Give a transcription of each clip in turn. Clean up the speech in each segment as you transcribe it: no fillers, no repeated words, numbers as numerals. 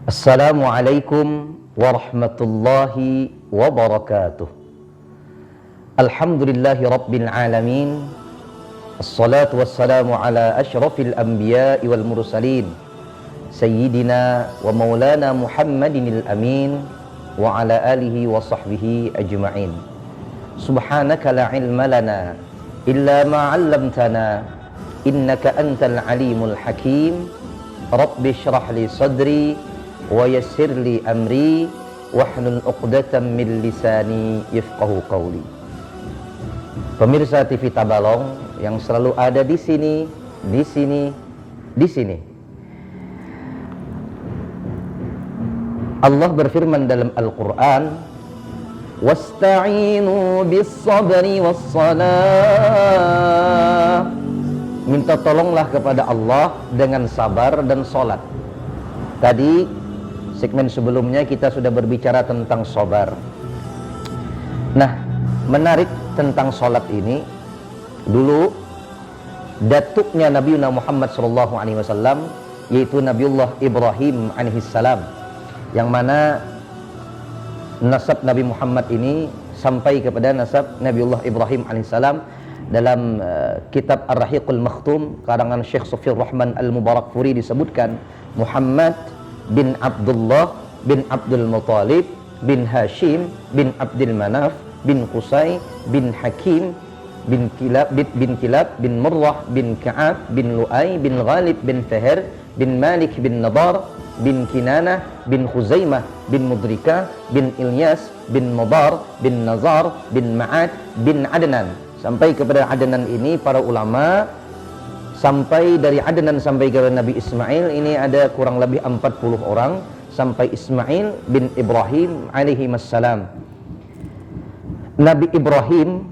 Assalamualaikum warahmatullahi wabarakatuh. Alhamdulillahi rabbil alamin. Assalatu wassalamu ala asyrafil anbiya'i wal mursalin Sayyidina wa maulana Muhammadinil amin wa ala alihi wa sahbihi ajma'in. Subhanaka la ilma lana illa ma 'allamtana innaka antal alimul hakim. Rabbi shrah li sadri wa yassir li amri wahlul 'uqdatam min lisani yafqahu qawli. Pemirsa TV Tabalong yang selalu ada di sini, di sini, di sini. Allah berfirman dalam Al-Qur'an, "Wasta'inu bis-sabri was-salah." Minta tolonglah kepada Allah dengan sabar dan salat. Tadi segmen sebelumnya kita sudah berbicara tentang sabar. Nah, menarik tentang salat ini, dulu datuknya Nabi Muhammad SAW, yaitu Nabiullah Ibrahim alaihissalam, yang mana nasab Nabi Muhammad ini sampai kepada nasab Nabiullah Ibrahim alaihissalam dalam kitab Ar-Rahiqul Makhtum karangan Syekh Sufir Rahman Al-Mubarakfuri disebutkan Muhammad bin Abdullah bin Abdul Muttalib bin Hashim bin Abdul Manaf bin Qusay bin Hakim bin Kilab bin Murrah bin Ka'ab bin Lu'ay bin Ghalib bin Fahir bin Malik bin Nadar bin Kinanah bin Khuzaimah bin Mudrika bin Ilyas bin Mudar bin Nazar bin Ma'ad bin Adnan. Sampai kepada Adnan ini para ulama, sampai dari Adnan sampai ke Nabi Ismail ini ada kurang lebih 40 orang, sampai Ismail bin Ibrahim alaihi wassalam. Nabi Ibrahim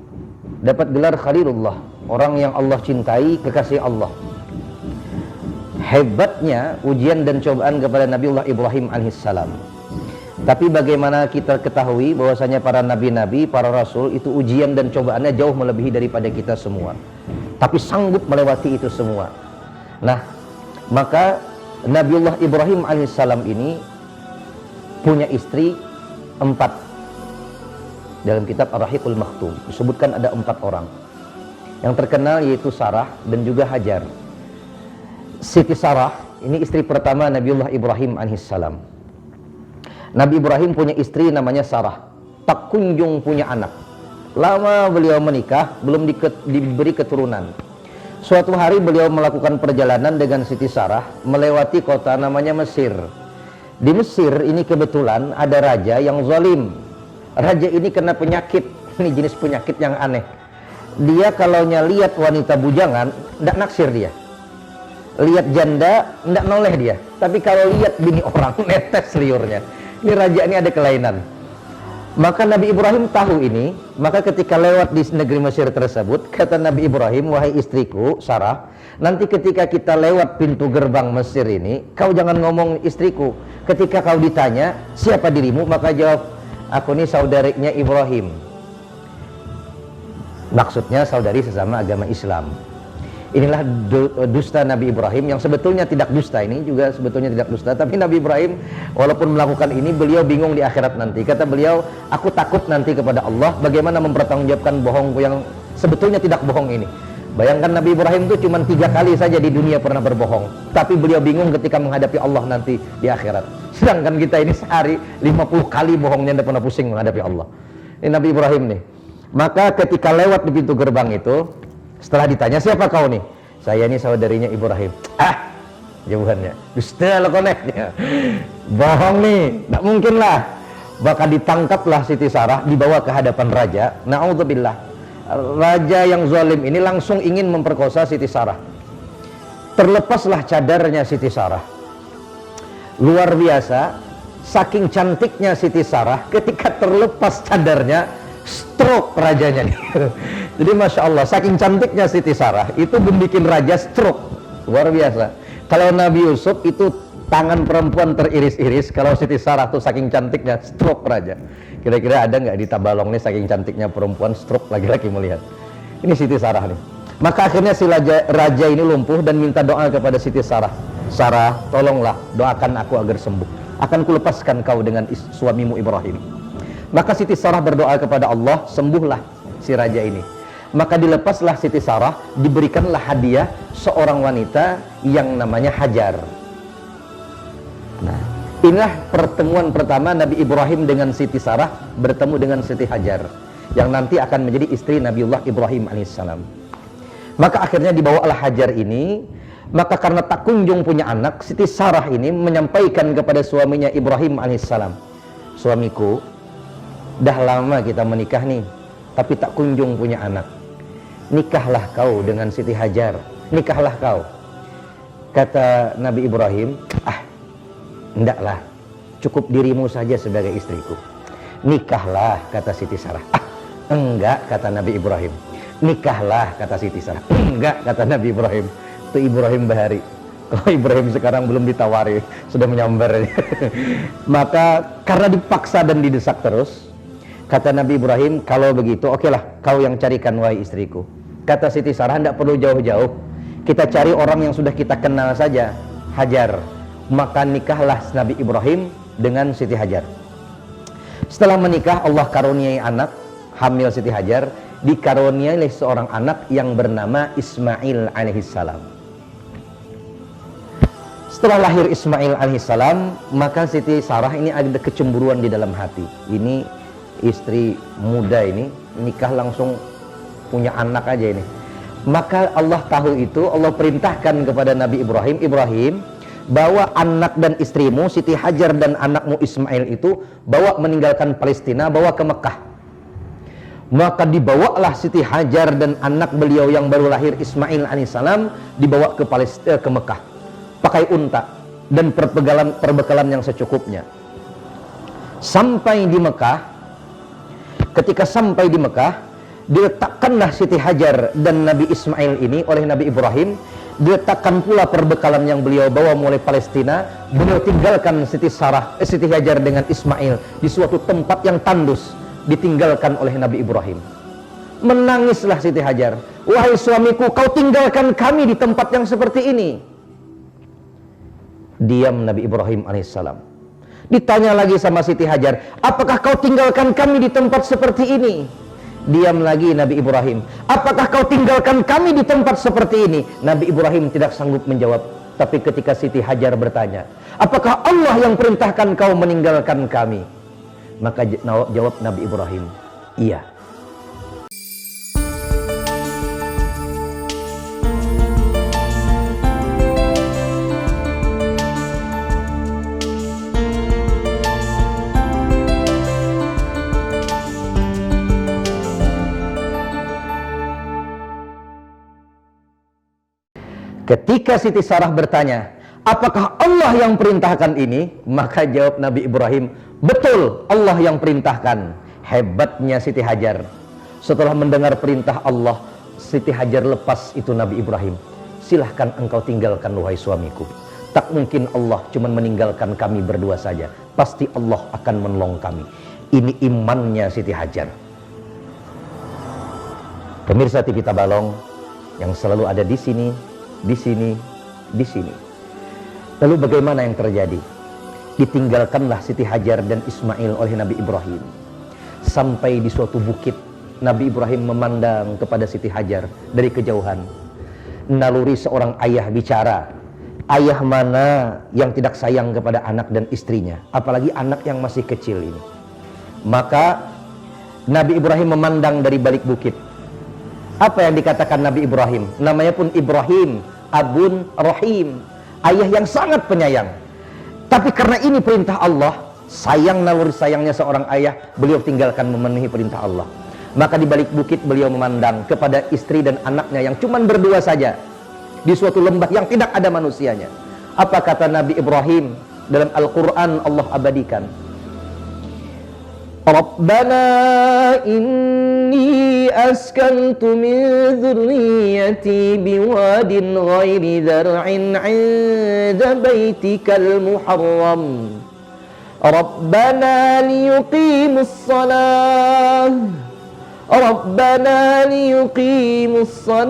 dapat gelar Khalilullah, orang yang Allah cintai, kekasih Allah. Hebatnya ujian dan cobaan kepada Nabiullah Ibrahim alaihissalam. Tapi bagaimana kita ketahui bahwasanya para nabi-nabi, para rasul itu ujian dan cobaannya jauh melebihi daripada kita semua. Tapi sanggup melewati itu semua. Nah, maka Nabiullah Ibrahim alaihissalam ini punya istri 4. Dalam kitab Ar-Rahiqul Makhtum disebutkan ada 4 orang. Yang terkenal yaitu Sarah dan juga Hajar. Siti Sarah ini istri pertama Nabiullah Ibrahim alaihissalam. Nabi Ibrahim punya istri namanya Sarah, tak kunjung punya anak. Lama beliau menikah, belum diberi keturunan. Suatu hari beliau melakukan perjalanan dengan Siti Sarah melewati kota namanya Mesir. Di Mesir ini kebetulan ada raja yang zalim. Raja ini kena penyakit, ini jenis penyakit yang aneh. Dia kalau lihat wanita bujangan, tidak naksir dia. Lihat janda, tidak noleh dia. Tapi kalau lihat bini orang, netes liurnya. Ini raja ini ada kelainan. Maka Nabi Ibrahim tahu ini. Maka ketika lewat di negeri Mesir tersebut, kata Nabi Ibrahim, "Wahai istriku Sarah, nanti ketika kita lewat pintu gerbang Mesir ini, kau jangan ngomong istriku. Ketika kau ditanya siapa dirimu, maka jawab, aku ini saudarinya Ibrahim." Maksudnya saudari sesama agama Islam. Inilah dusta Nabi Ibrahim, yang sebetulnya tidak dusta. Ini juga sebetulnya tidak dusta. Tapi Nabi Ibrahim walaupun melakukan ini, beliau bingung di akhirat nanti. Kata beliau, aku takut nanti kepada Allah bagaimana mempertanggungjawabkan bohongku yang sebetulnya tidak bohong ini. Bayangkan Nabi Ibrahim itu cuma 3 kali saja di dunia pernah berbohong. Tapi beliau bingung ketika menghadapi Allah nanti di akhirat. Sedangkan kita ini sehari 50 kali bohongnya, tidak pernah pusing menghadapi Allah. Ini Nabi Ibrahim nih. Maka ketika lewat di pintu gerbang itu, setelah ditanya, siapa kau nih? Saya ini saudarinya Ibrahim. Jawabannya, dusta lo koneknya. Bohong nih, tak mungkin lah. Maka ditangkaplah Siti Sarah, dibawa ke hadapan raja. Na'udzubillah. Raja yang zalim ini langsung ingin memperkosa Siti Sarah. Terlepaslah cadarnya Siti Sarah. Luar biasa, saking cantiknya Siti Sarah, ketika terlepas cadarnya, stroke rajanya nih. Jadi Masya Allah, saking cantiknya Siti Sarah itu bikin raja stroke. Luar biasa. Kalau Nabi Yusuf itu tangan perempuan teriris-iris, kalau Siti Sarah tuh saking cantiknya stroke raja. Kira-kira ada nggak di Tabalong nih saking cantiknya perempuan stroke laki-laki melihat? Ini Siti Sarah nih. Maka akhirnya si raja ini lumpuh dan minta doa kepada Siti Sarah. Sarah, tolonglah doakan aku agar sembuh. akan kulepaskan kau dengan suamimu Ibrahim. Maka Siti Sarah berdoa kepada Allah, sembuhlah si raja ini. Maka dilepaslah Siti Sarah, diberikanlah hadiah seorang wanita yang namanya Hajar. Nah, inilah pertemuan pertama Nabi Ibrahim dengan Siti Sarah bertemu dengan Siti Hajar, yang nanti akan menjadi istri Nabiullah Ibrahim alaihissalam. Maka akhirnya dibawalah Hajar ini. Maka karena tak kunjung punya anak, Siti Sarah ini menyampaikan kepada suaminya Ibrahim alaihissalam, suamiku, dah lama kita menikah nih, tapi tak kunjung punya anak. Nikahlah kau dengan Siti Hajar, nikahlah kau. Kata Nabi Ibrahim, hendaklah, cukup dirimu saja sebagai istriku. Nikahlah, kata Siti Sarah. Enggak, kata Nabi Ibrahim. Nikahlah, kata Siti Sarah. Enggak, kata Nabi Ibrahim. Itu Ibrahim Bahari. Kalau Ibrahim sekarang belum ditawari, sudah menyambar. Maka karena dipaksa dan didesak terus, kata Nabi Ibrahim, kalau begitu okelah, kau yang carikan wahai istriku. Kata Siti Sarah, tidak perlu jauh-jauh, kita cari orang yang sudah kita kenal saja, Hajar. Maka nikahlah Nabi Ibrahim dengan Siti Hajar. Setelah menikah, Allah karuniai anak, hamil Siti Hajar, dikaruniai seorang anak yang bernama Ismail alaihissalam. Setelah lahir Ismail alaihissalam, maka Siti Sarah ini ada kecemburuan di dalam hati. Ini istri muda ini, nikah langsung punya anak aja ini. Maka Allah tahu itu, Allah perintahkan kepada Nabi Ibrahim, Ibrahim, bawa anak dan istrimu, Siti Hajar dan anakmu Ismail itu, bawa meninggalkan Palestina, bawa ke Mekah. Maka dibawalah Siti Hajar dan anak beliau yang baru lahir Ismail alaihissalam, dibawa ke Palestina, ke Mekah, pakai unta dan perbekalan yang secukupnya. Sampai di Mekah, ketika sampai di Mekah, diletakkanlah Siti Hajar dan Nabi Ismail ini oleh Nabi Ibrahim, diletakkan pula perbekalan yang beliau bawa mulai Palestina. Beliau tinggalkan Siti Hajar dengan Ismail di suatu tempat yang tandus, ditinggalkan oleh Nabi Ibrahim. Menangislah Siti Hajar, wahai suamiku, kau tinggalkan kami di tempat yang seperti ini. Diam Nabi Ibrahim alaihissalam. Ditanya lagi sama Siti Hajar, apakah kau tinggalkan kami di tempat seperti ini? Diam lagi Nabi Ibrahim, apakah kau tinggalkan kami di tempat seperti ini? Nabi Ibrahim tidak sanggup menjawab. Tapi ketika Siti Hajar bertanya, apakah Allah yang perintahkan kau meninggalkan kami? Maka jawab Nabi Ibrahim, iya. Ketika Siti Sarah bertanya, apakah Allah yang perintahkan ini? Maka jawab Nabi Ibrahim, betul, Allah yang perintahkan. Hebatnya Siti Hajar. Setelah mendengar perintah Allah, Siti Hajar lepas itu Nabi Ibrahim. Silahkan engkau tinggalkan wahai suamiku. Tak mungkin Allah cuma meninggalkan kami berdua saja. Pasti Allah akan menolong kami. Ini imannya Siti Hajar. Pemirsa TV Tabalong yang selalu ada di sini, di sini, di sini. Lalu bagaimana yang terjadi? Ditinggalkanlah Siti Hajar dan Ismail oleh Nabi Ibrahim. Sampai di suatu bukit, Nabi Ibrahim memandang kepada Siti Hajar dari kejauhan. Naluri seorang ayah bicara. Ayah mana yang tidak sayang kepada anak dan istrinya, apalagi anak yang masih kecil ini. Maka Nabi Ibrahim memandang dari balik bukit. Apa yang dikatakan Nabi Ibrahim? Namanya pun Ibrahim, Abun Rahim, ayah yang sangat penyayang. Tapi karena ini perintah Allah, sayang naluri sayangnya seorang ayah, beliau tinggalkan memenuhi perintah Allah. Maka di balik bukit beliau memandang kepada istri dan anaknya yang cuma berdua saja di suatu lembah yang tidak ada manusianya. Apa kata Nabi Ibrahim dalam Al-Quran? Allah abadikan, Rabbana inni askantu min dhurriyyati biwadin ghairi dhar'in 'inda baitikal muharram Rabbana liyuqimus salah Rabbana liyuqimus salah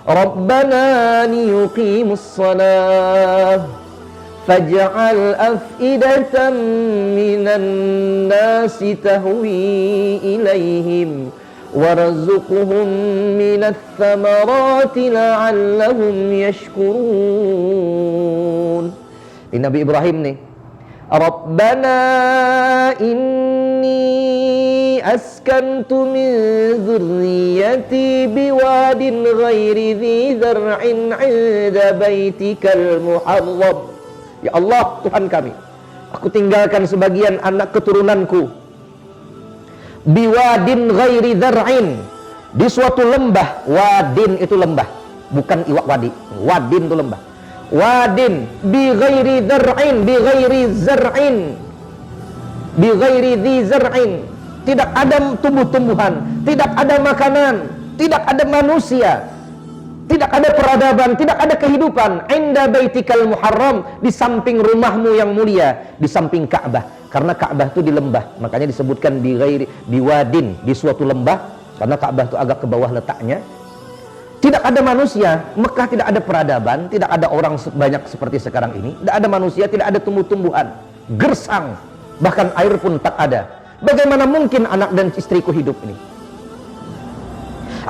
Rabbana liyuqimus salah faj'al af'idatan minan nasi tahwi ilaihim warzuqhum minats thamarati la'allahum yashkurun. Ini Nabi Ibrahim nih. Rabbana inni askantu min dzurriyyati biwadin ghairi dzi zar'in 'inda baitikal muharram. Ya Allah, Tuhan kami, aku tinggalkan sebagian anak keturunanku biwadin ghairi dzar'in, di suatu lembah. Wadin itu lembah, bukan iwak wadi. Wadin itu lembah. Wadin bi ghairi dzar'in, bi ghairi zar'in, bi ghairi dzi zar'in. Tidak ada tumbuh-tumbuhan, tidak ada makanan, tidak ada manusia, tidak ada peradaban, tidak ada kehidupan. Inda baitikal muharram, di samping rumahmu yang mulia, di samping Ka'bah. Karena Ka'bah itu di lembah, makanya disebutkan di wadin, di suatu lembah, karena Ka'bah itu agak ke bawah letaknya. Tidak ada manusia, Mekah tidak ada peradaban, tidak ada orang banyak seperti sekarang ini, tidak ada manusia, tidak ada tumbuh-tumbuhan, gersang, bahkan air pun tak ada. Bagaimana mungkin anak dan istriku hidup ini?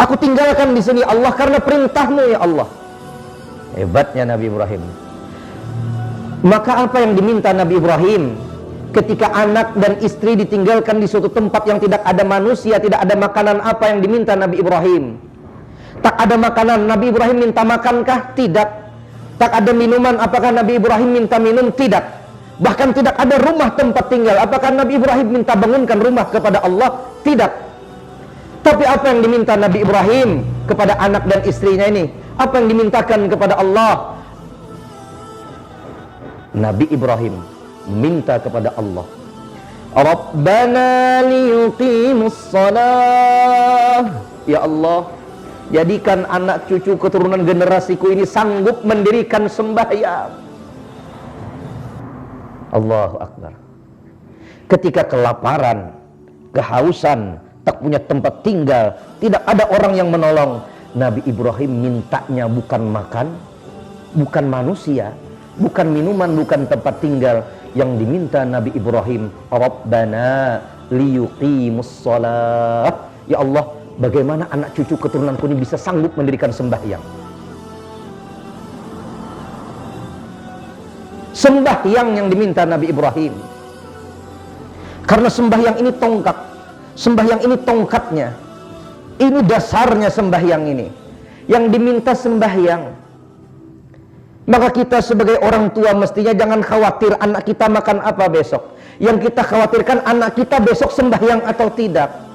Aku tinggalkan di sini Allah karena perintahmu ya Allah. Hebatnya Nabi Ibrahim. Maka apa yang diminta Nabi Ibrahim ketika anak dan istri ditinggalkan di suatu tempat yang tidak ada manusia, tidak ada makanan? Apa yang diminta Nabi Ibrahim? Tak ada makanan, Nabi Ibrahim minta makankah? Tidak. Tak ada minuman, apakah Nabi Ibrahim minta minum? Tidak. Bahkan tidak ada rumah tempat tinggal, apakah Nabi Ibrahim minta bangunkan rumah kepada Allah? Tidak. Tapi apa yang diminta Nabi Ibrahim kepada anak dan istrinya ini? Apa yang dimintakan kepada Allah? Nabi Ibrahim minta kepada Allah, Rabbana liyuqimus shalah. Ya Allah, jadikan anak cucu keturunan generasiku ini sanggup mendirikan sembahyang. Allahu Akbar. Ketika kelaparan, kehausan, tak punya tempat tinggal, tidak ada orang yang menolong, Nabi Ibrahim mintanya bukan makan, bukan manusia, bukan minuman, bukan tempat tinggal. Yang diminta Nabi Ibrahim, Rabbana liyuqimus shalah. Ya Allah, bagaimana anak cucu keturunanku ini bisa sanggup mendirikan sembahyang? Sembahyang yang diminta Nabi Ibrahim. Karena sembahyang ini tongkat, sembahyang ini tongkatnya, ini dasarnya sembahyang ini. Yang diminta sembahyang. Maka kita sebagai orang tua mestinya jangan khawatir anak kita makan apa besok. Yang kita khawatirkan anak kita besok sembahyang atau tidak.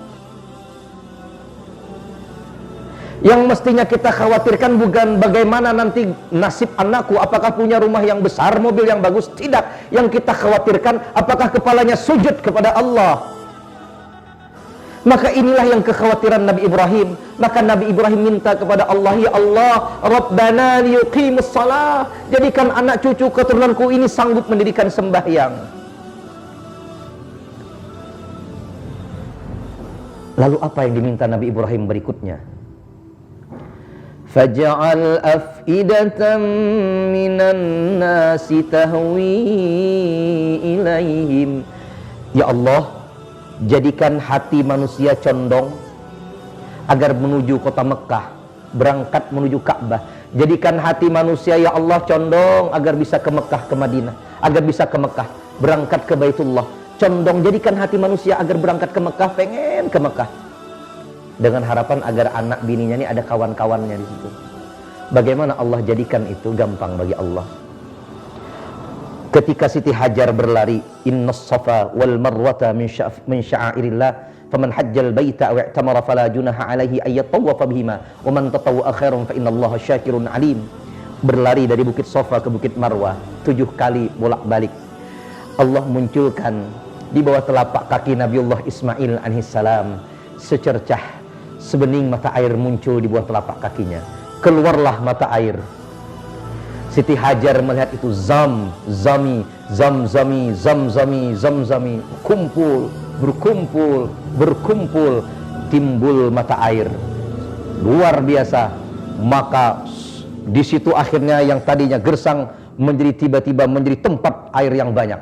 Yang mestinya kita khawatirkan bukan bagaimana nanti nasib anakku, apakah punya rumah yang besar, mobil yang bagus. Tidak. Yang kita khawatirkan apakah kepalanya sujud kepada Allah. Maka inilah yang kekhawatiran Nabi Ibrahim. Maka Nabi Ibrahim minta kepada Allah, ya Allah, Rabbana liyuqimus shalah, jadikan anak cucu keturunanku ini sanggup mendirikan sembahyang. Lalu apa yang diminta Nabi Ibrahim berikutnya? Faj'al af'idatan minan nasi tahwi ilaihim. Ya Allah, jadikan hati manusia condong agar menuju kota Mekah, berangkat menuju Ka'bah. Jadikan hati manusia ya Allah condong agar bisa ke Mekah, ke Madinah, agar bisa ke Mekah, berangkat ke Baitullah. Condong, jadikan hati manusia agar berangkat ke Mekah, pengen ke Mekah, dengan harapan agar anak bininya ini ada kawan-kawannya di situ. Bagaimana Allah jadikan itu? Gampang bagi Allah. Ketika Siti Hajar berlari, innas safa wal marwata min sya'airillah, faman hajjal baita aw i'tamara fala junaha alaihi ay yatawwafa bihima wa man tatawwa khairan fa innallaha syakirun alim. Berlari dari Bukit Safa ke Bukit Marwah 7 kali bolak-balik. Allah munculkan di bawah telapak kaki Nabiullah Ismail alaihissalam secercah sebening mata air muncul di bawah telapak kakinya. Keluarlah mata air. Siti Hajar melihat itu, zamzami, kumpul, berkumpul, timbul mata air. Luar biasa. Maka di situ akhirnya yang tadinya gersang menjadi tiba-tiba menjadi tempat air yang banyak.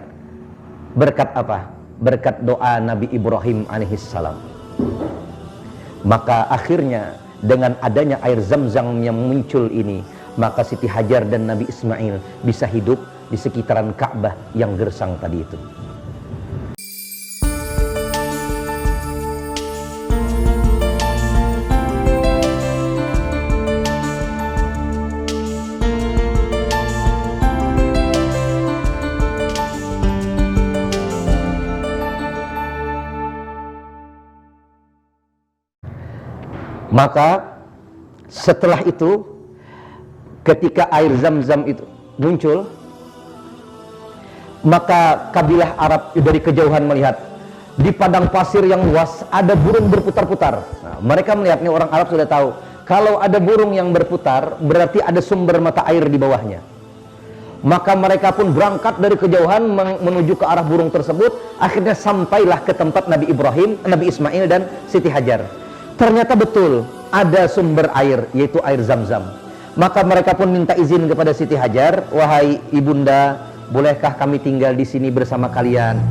Berkat apa? Berkat doa Nabi Ibrahim alaihissalam. Maka akhirnya dengan adanya air Zam-Zam yang muncul ini, maka Siti Hajar dan Nabi Ismail bisa hidup di sekitaran Ka'bah yang gersang tadi itu. Maka setelah itu, ketika air Zam-Zam itu muncul, maka kabilah Arab dari kejauhan melihat di padang pasir yang luas ada burung berputar-putar. Nah, mereka melihatnya, orang Arab sudah tahu kalau ada burung yang berputar berarti ada sumber mata air di bawahnya. Maka mereka pun berangkat dari kejauhan menuju ke arah burung tersebut. Akhirnya sampailah ke tempat Nabi Ibrahim, Nabi Ismail dan Siti Hajar. Ternyata betul ada sumber air, yaitu air Zam-Zam. Maka mereka pun minta izin kepada Siti Hajar, "Wahai ibunda, bolehkah kami tinggal di sini bersama kalian?"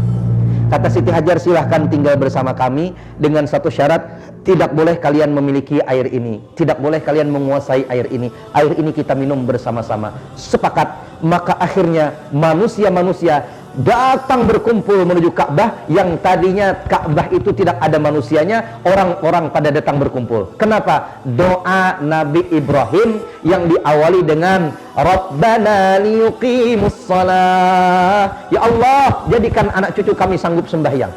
Kata Siti Hajar, "Silahkan tinggal bersama kami dengan satu syarat, tidak boleh kalian memiliki air ini, tidak boleh kalian menguasai air ini. Air ini kita minum bersama-sama." Sepakat. Maka akhirnya manusia-manusia datang berkumpul menuju Ka'bah, yang tadinya Ka'bah itu tidak ada manusianya, orang-orang pada datang berkumpul. Kenapa? Doa Nabi Ibrahim yang diawali dengan Rabbana liyuqimus shalah. Ya Allah, jadikan anak cucu kami sanggup sembahyang.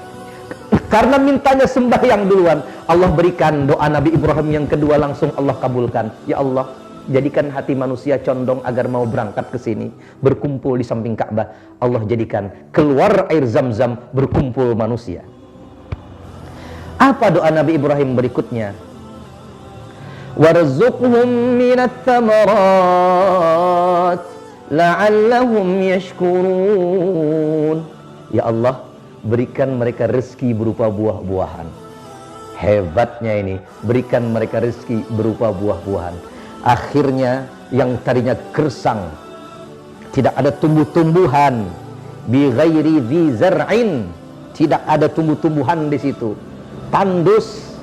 Karena mintanya sembahyang duluan, Allah berikan doa Nabi Ibrahim yang kedua langsung Allah kabulkan. Ya Allah, jadikan hati manusia condong agar mau berangkat ke sini, berkumpul di samping Ka'bah. Allah jadikan keluar air Zam-Zam, berkumpul manusia. Apa doa Nabi Ibrahim berikutnya? Warzuqhum minat thamarat la'allahum yashkurun. Ya Allah, berikan mereka rezeki berupa buah-buahan. Hebatnya ini, berikan mereka rezeki berupa buah-buahan. Akhirnya yang tadinya gersang, tidak ada tumbuh-tumbuhan, bi ghairi dzi zar'in, tidak ada tumbuh-tumbuhan di situ, tandus,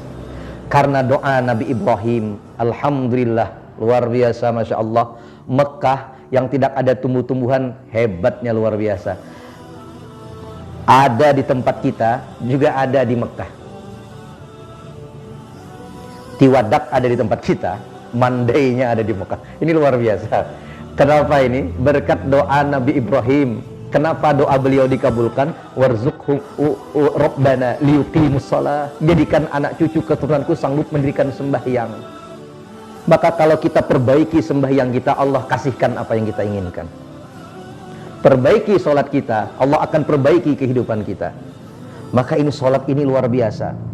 karena doa Nabi Ibrahim. Alhamdulillah, luar biasa, Masya Allah. Mekah yang tidak ada tumbuh-tumbuhan, hebatnya luar biasa. Ada di tempat kita, juga ada di Mekah. Tiwadak ada di tempat kita, mandainya ada di Mekah. Ini luar biasa. Kenapa ini? Berkat doa Nabi Ibrahim. Kenapa doa beliau dikabulkan? Warzuqhum rabbana liyuqimus shalah. Jadikan anak cucu keturunanku sanggup mendirikan sembahyang. Maka kalau kita perbaiki sembahyang kita, Allah kasihkan apa yang kita inginkan. Perbaiki sholat kita, Allah akan perbaiki kehidupan kita. Maka ini sholat ini luar biasa.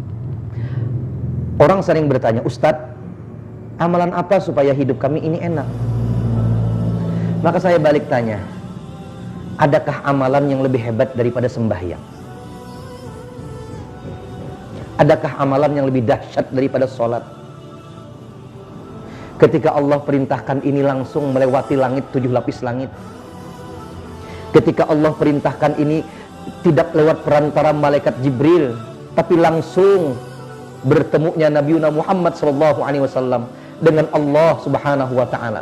Orang sering bertanya, "Ustadz, amalan apa supaya hidup kami ini enak?" Maka saya balik tanya, adakah amalan yang lebih hebat daripada sembahyang? Adakah amalan yang lebih dahsyat daripada sholat? Ketika Allah perintahkan ini langsung melewati langit, 7 lapis langit. Ketika Allah perintahkan ini tidak lewat perantara malaikat Jibril, tapi langsung bertemunya Nabi Muhammad SAW dengan Allah Subhanahu wa Ta'ala.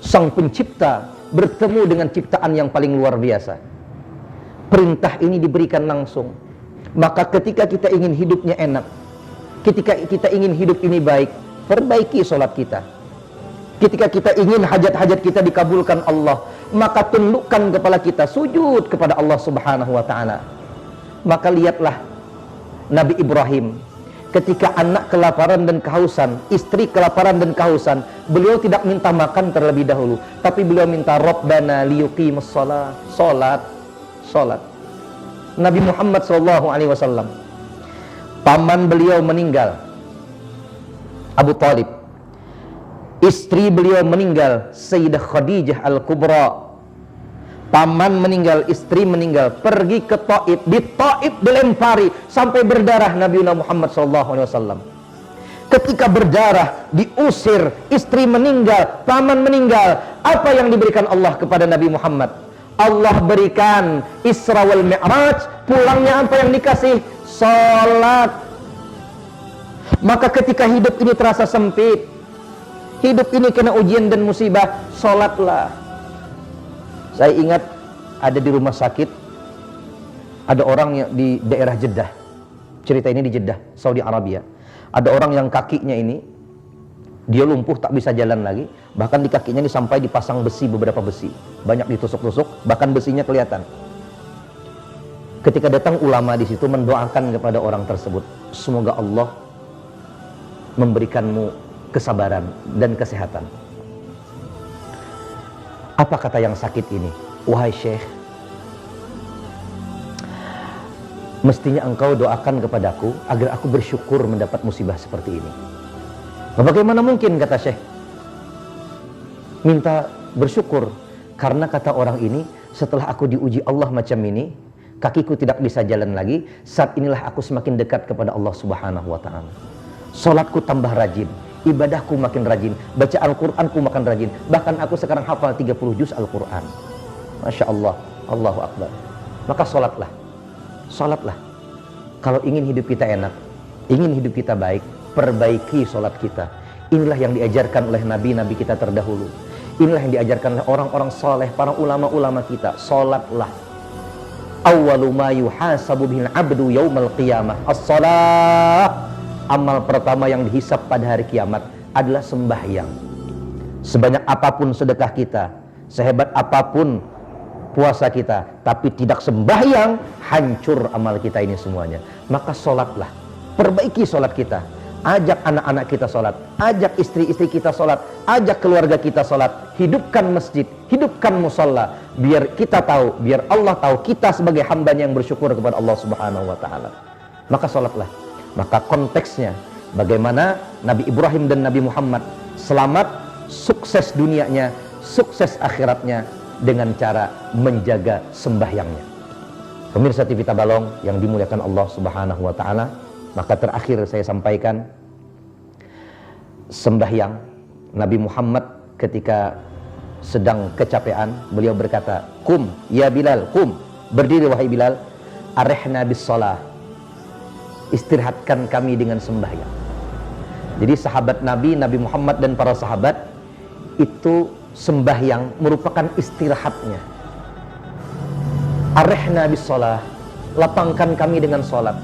Sang pencipta bertemu dengan ciptaan yang paling luar biasa. Perintah ini diberikan langsung. Maka ketika kita ingin hidupnya enak, ketika kita ingin hidup ini baik, perbaiki sholat kita. Ketika kita ingin hajat-hajat kita dikabulkan Allah, maka tundukkan kepala kita, sujud kepada Allah Subhanahu wa Ta'ala. Maka lihatlah Nabi Ibrahim, ketika anak kelaparan dan kehausan, istri kelaparan dan kehausan, beliau tidak minta makan terlebih dahulu, tapi beliau minta Rabbana liyuqimus shalah, salat. Nabi Muhammad SAW, paman beliau meninggal, Abu Talib. Istri beliau meninggal, Sayyidah Khadijah Al-Kubra. Paman meninggal, istri meninggal, pergi ke Taif. Di Taif dilempari sampai berdarah Nabi Muhammad SAW. ketika berdarah, diusir, istri meninggal, paman meninggal, apa yang diberikan Allah kepada Nabi Muhammad? Allah berikan Isra wal Mi'raj, pulangnya apa yang dikasih? Salat. Maka ketika hidup ini terasa sempit, hidup ini kena ujian dan musibah, salatlah. Saya ingat ada di rumah sakit, ada orang yang di daerah Jeddah. Cerita ini di Jeddah, Saudi Arabia. Ada orang yang kakinya ini, dia lumpuh, tak bisa jalan lagi. Bahkan di kakinya ini sampai dipasang besi, beberapa besi. Banyak ditusuk-tusuk, bahkan besinya kelihatan. Ketika datang ulama di situ mendoakan kepada orang tersebut, semoga Allah memberikanmu kesabaran dan kesehatan. Apa kata yang sakit ini? Wahai Syekh, mestinya engkau doakan kepadaku agar aku bersyukur mendapat musibah seperti ini. Bagaimana mungkin, kata Syekh, minta bersyukur? Karena kata orang ini, setelah aku diuji Allah macam ini, kakiku tidak bisa jalan lagi, saat inilah aku semakin dekat kepada Allah Subhanahu wa ta'ala. Salatku tambah rajin, ibadahku makin rajin, baca Al-Qur'anku makin rajin, bahkan aku sekarang hafal 30 juz Al-Qur'an. Masya Allah, Allahu Akbar. Maka salatlah. Salatlah. Kalau ingin hidup kita enak, ingin hidup kita baik, perbaiki salat kita. Inilah yang diajarkan oleh nabi-nabi kita terdahulu. Inilah yang diajarkan oleh orang-orang saleh, para ulama-ulama kita. Salatlah. Awwalu ma yuhasabu bihil abdu yaumal qiyamah as-salah. Amal pertama yang dihisab pada hari kiamat adalah sembahyang. Sebanyak apapun sedekah kita, sehebat apapun puasa kita, tapi tidak sembahyang, hancur amal kita ini semuanya. Maka sholatlah, perbaiki sholat kita, ajak anak-anak kita sholat, ajak istri-istri kita sholat, ajak keluarga kita sholat, hidupkan masjid, hidupkan musola, biar kita tahu, biar Allah tahu kita sebagai hambanya yang bersyukur kepada Allah Subhanahu wa ta'ala. Maka sholatlah. Maka konteksnya bagaimana Nabi Ibrahim dan Nabi Muhammad selamat, sukses dunianya, sukses akhiratnya dengan cara menjaga sembahyangnya. Pemirsa TV Tabalong yang dimuliakan Allah Subhanahu wa ta'ala, maka terakhir saya sampaikan, sembahyang Nabi Muhammad ketika sedang kecapean, beliau berkata, "Kum ya Bilal, kum, berdiri wahai Bilal, arihna bis shalah, istirahatkan kami dengan sembahyang." Jadi sahabat Nabi, Nabi Muhammad dan para sahabat itu sembahyang merupakan istirahatnya. Arihna bis shalah, lapangkan kami dengan salat.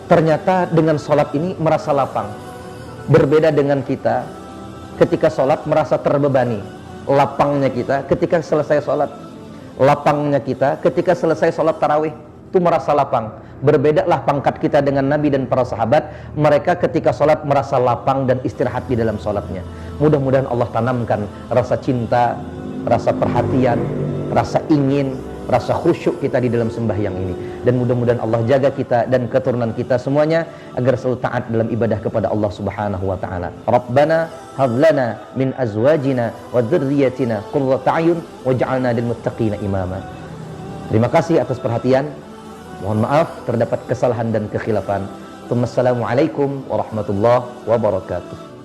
Ternyata dengan salat ini merasa lapang. Berbeda dengan kita ketika salat merasa terbebani. Lapangnya kita ketika selesai salat. Lapangnya kita ketika selesai salat tarawih, itu merasa lapang. Berbedalah pangkat kita dengan Nabi dan para sahabat. Mereka ketika sholat merasa lapang dan istirahat di dalam sholatnya. Mudah-mudahan Allah tanamkan rasa cinta, rasa perhatian, rasa ingin, rasa khusyuk kita di dalam sembahyang ini. Dan mudah-mudahan Allah jaga kita dan keturunan kita semuanya agar selalu taat dalam ibadah kepada Allah Subhanahu wa ta'ala. Rabbana hab lana min azwajina wa dzurriyyatina qurrata a'yun waj'alna lil muttaqina imama. Terima kasih atas perhatian. Mohon maaf terdapat kesalahan dan kekhilafan. Assalamualaikum warahmatullahi wabarakatuh.